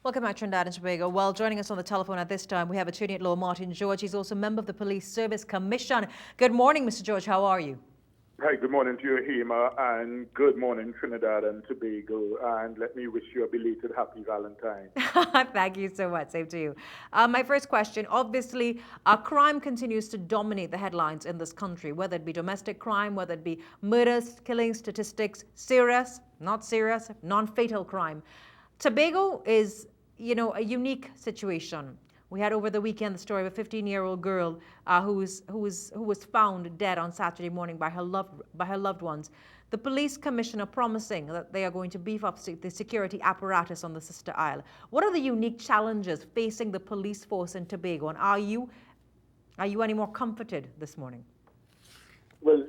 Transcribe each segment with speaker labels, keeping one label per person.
Speaker 1: Welcome back, Trinidad and Tobago. Well, joining us on the telephone at this time, we have Attorney at Law Martin George. He's also a member of the Police Service Commission. Good morning, Mr. George. How are you?
Speaker 2: Hi, good morning to you, Hema, and good morning, Trinidad and Tobago. And let me wish you a belated happy Valentine.
Speaker 1: Thank you so much. Same to you. My first question, obviously, crime continues to dominate the headlines in this country, whether it be domestic crime, whether it be murders, killings, statistics, serious, not serious, non-fatal crime. Tobago is, a unique situation. We had over the weekend the story of a 15-year-old girl who was found dead on Saturday morning by her loved ones. The police commissioner promising that they are going to beef up the security apparatus on the sister isle. What are the unique challenges facing the police force in Tobago, and are you any more comforted this morning?
Speaker 2: Well,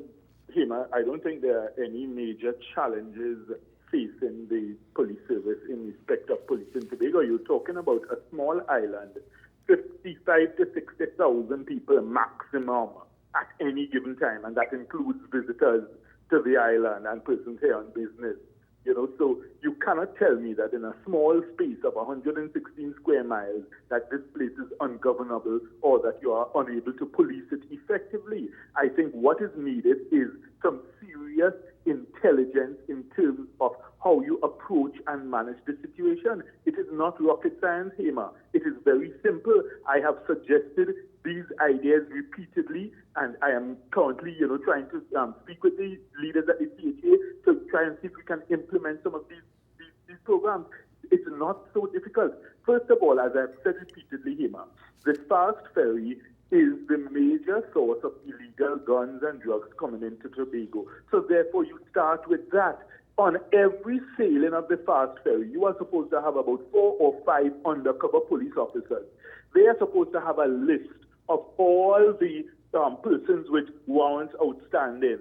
Speaker 2: Hema, I don't think there are any major challenges facing the police service in respect of police in Tobago. You're talking about a small island, 55 to 60,000 people maximum at any given time, and that includes visitors to the island and persons here on business. So you cannot tell me that in a small space of 116 square miles that this place is ungovernable or that you are unable to police it effectively. I think what is needed is some serious intelligence in terms of how you approach and manage the situation. It is not rocket science, Hema. It is very simple. I have suggested these ideas repeatedly, and I am currently, trying to speak with the leaders at the CHA to try and see if we can implement some of these programs. It's not so difficult. First of all, as I've said repeatedly, Hema, the fast ferry is the major source of illegal guns and drugs coming into Tobago. So therefore, you start with that. On every sailing of the fast ferry, you are supposed to have about 4 or 5 undercover police officers. They are supposed to have a list of all the persons with warrants outstanding.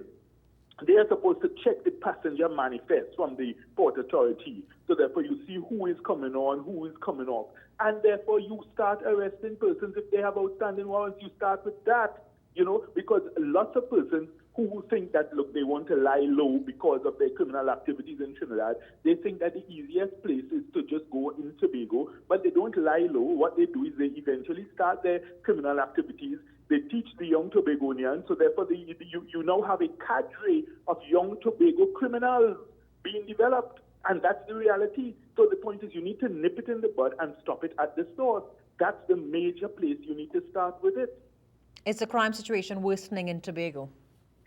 Speaker 2: They are supposed to check the passenger manifest from the Port Authority. So therefore, you see who is coming on, who is coming off. And therefore, you start arresting persons if they have outstanding warrants. You start with that, because lots of persons who think that, look, they want to lie low because of their criminal activities in Trinidad, they think that the easiest place is to just go in Tobago, but they don't lie low. What they do is they eventually start their criminal activities. They teach the young Tobagonians, so therefore you now have a cadre of young Tobago criminals being developed, and that's the reality. So the point is you need to nip it in the bud and stop it at the source. That's the major place you need to start with it.
Speaker 1: Is the crime situation worsening in Tobago?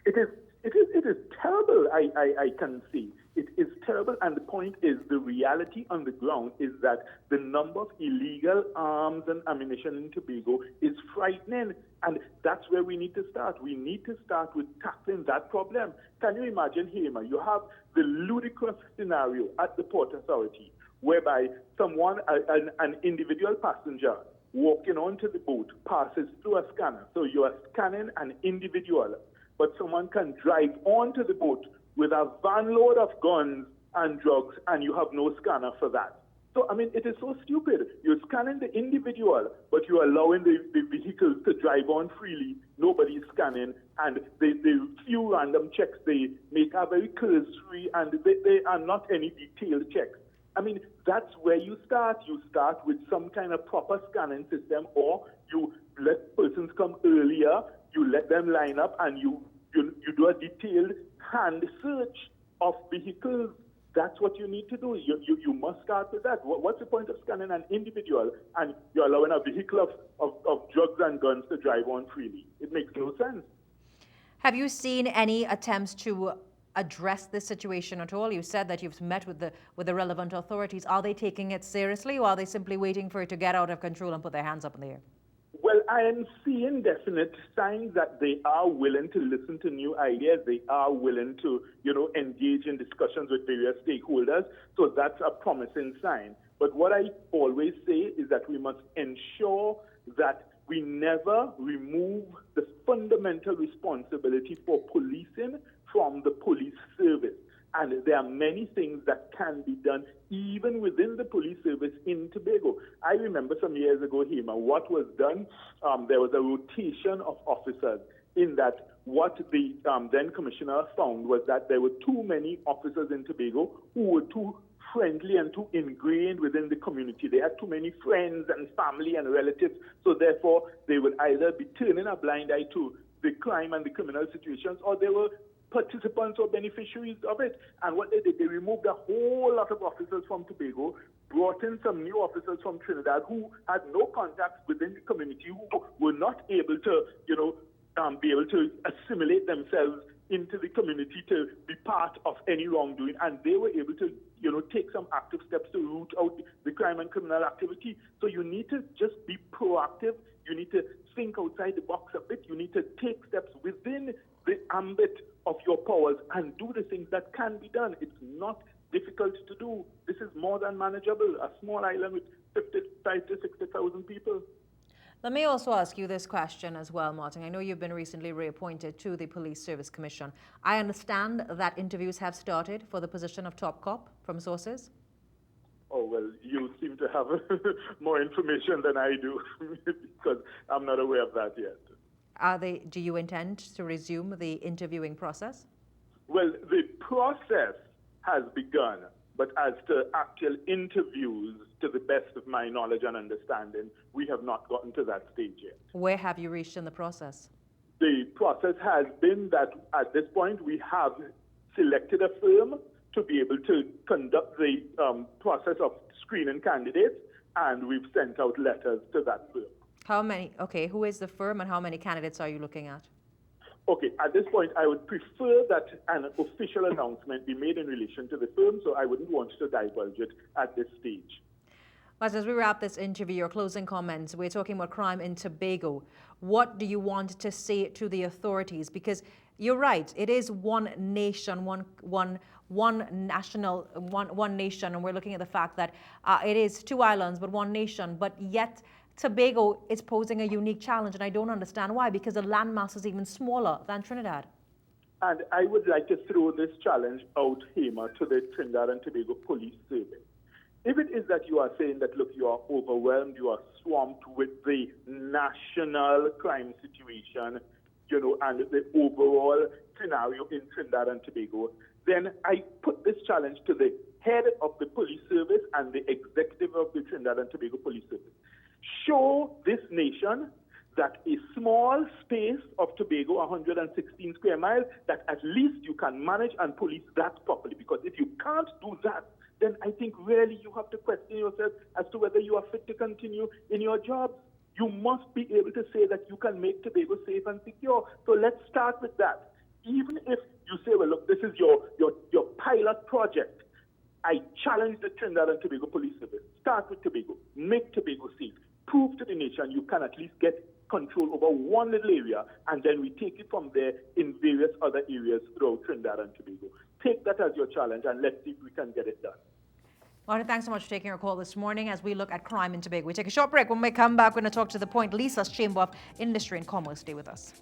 Speaker 2: It is terrible, I can see. It is terrible, and the point is the reality on the ground is that the number of illegal arms and ammunition in Tobago is frightening, and that's where we need to start. We need to start with tackling that problem. Can you imagine, Hema, you have the ludicrous scenario at the Port Authority whereby someone, an individual passenger, walking onto the boat passes through a scanner. So you are scanning an individual, but someone can drive onto the boat with a van load of guns and drugs, and you have no scanner for that. So, it is so stupid. You're scanning the individual, but you're allowing the vehicles to drive on freely. Nobody's scanning, and the few random checks they make are very cursory, and they are not any detailed checks. That's where you start. You start with some kind of proper scanning system, or you let persons come earlier, you let them line up, and you do a detailed hand search of vehicles. That's what you need to do. You must start with that. What's the point of scanning an individual and you're allowing a vehicle of drugs and guns to drive on freely? It makes no sense.
Speaker 1: Have you seen any attempts to address this situation at all? You said that you've met with the relevant authorities. Are they taking it seriously, or are they simply waiting for it to get out of control and put their hands up in the air?
Speaker 2: Well, I am seeing definite signs that they are willing to listen to new ideas. They are willing to, engage in discussions with various stakeholders. So that's a promising sign. But what I always say is that we must ensure that we never remove the fundamental responsibility for policing from the police service. And there are many things that can be done even within the police service in Tobago. I remember some years ago, Hema, what was done, there was a rotation of officers in that what the then commissioner found was that there were too many officers in Tobago who were too friendly and too ingrained within the community. They had too many friends and family and relatives, so therefore they would either be turning a blind eye to the crime and the criminal situations, or they were participants or beneficiaries of it. And what they did, they removed a whole lot of officers from Tobago, brought in some new officers from Trinidad who had no contacts within the community, who were not able to, be able to assimilate themselves into the community to be part of any wrongdoing, and they were able to, take some active steps to root out the crime and criminal activity. So you need to just be proactive. You need to think outside the box a bit. You need to take steps within the ambit of your powers and do the things that can be done. It's not difficult to do. This is more than manageable. A small island with 55 to 60,000 people.
Speaker 1: Let me also ask you this question as well, Martin. I know you've been recently reappointed to the Police Service Commission. I understand that interviews have started for the position of top cop from sources.
Speaker 2: Oh, well, you seem to have more information than I do because I'm not aware of that yet.
Speaker 1: Do you intend to resume the interviewing process?
Speaker 2: Well, the process has begun, but as to actual interviews, to the best of my knowledge and understanding, we have not gotten to that stage yet.
Speaker 1: Where have you reached in the process?
Speaker 2: The process has been that at this point we have selected a firm to be able to conduct the process of screening candidates, and we've sent out letters to that firm.
Speaker 1: How many? Okay, who is the firm and how many candidates are you looking at?
Speaker 2: Okay, at this point, I would prefer that an official announcement be made in relation to the firm, so I wouldn't want to divulge it at this stage.
Speaker 1: But as we wrap this interview, your closing comments, we're talking about crime in Tobago. What do you want to say to the authorities? Because you're right, it is one nation, one nation, and we're looking at the fact that it is two islands, but one nation, but yet Tobago is posing a unique challenge, and I don't understand why, because the landmass is even smaller than Trinidad.
Speaker 2: And I would like to throw this challenge out, Hema, to the Trinidad and Tobago Police Service. If it is that you are saying that, look, you are overwhelmed, you are swamped with the national crime situation, and the overall scenario in Trinidad and Tobago, then I put this challenge to the head of the police service and the executive of the Trinidad and Tobago Police Service. Show this nation that a small space of Tobago, 116 square miles, that at least you can manage and police that properly. Because if you can't do that, then I think really you have to question yourself as to whether you are fit to continue in your job. You must be able to say that you can make Tobago safe and secure. So let's start with that. Even if you say, well, look, this is your pilot project, I challenge the Trinidad and Tobago Police Service. Start with Tobago. Make Tobago safe. Prove to the nation you can at least get control over one little area, and then we take it from there in various other areas throughout Trinidad and Tobago. Take that as your challenge, and let's see if we can get it done.
Speaker 1: Martin, thanks so much for taking our call this morning as we look at crime in Tobago. We take a short break. When we come back, we're going to talk to the Point Lisa's Chamber of Industry and Commerce. Stay with us.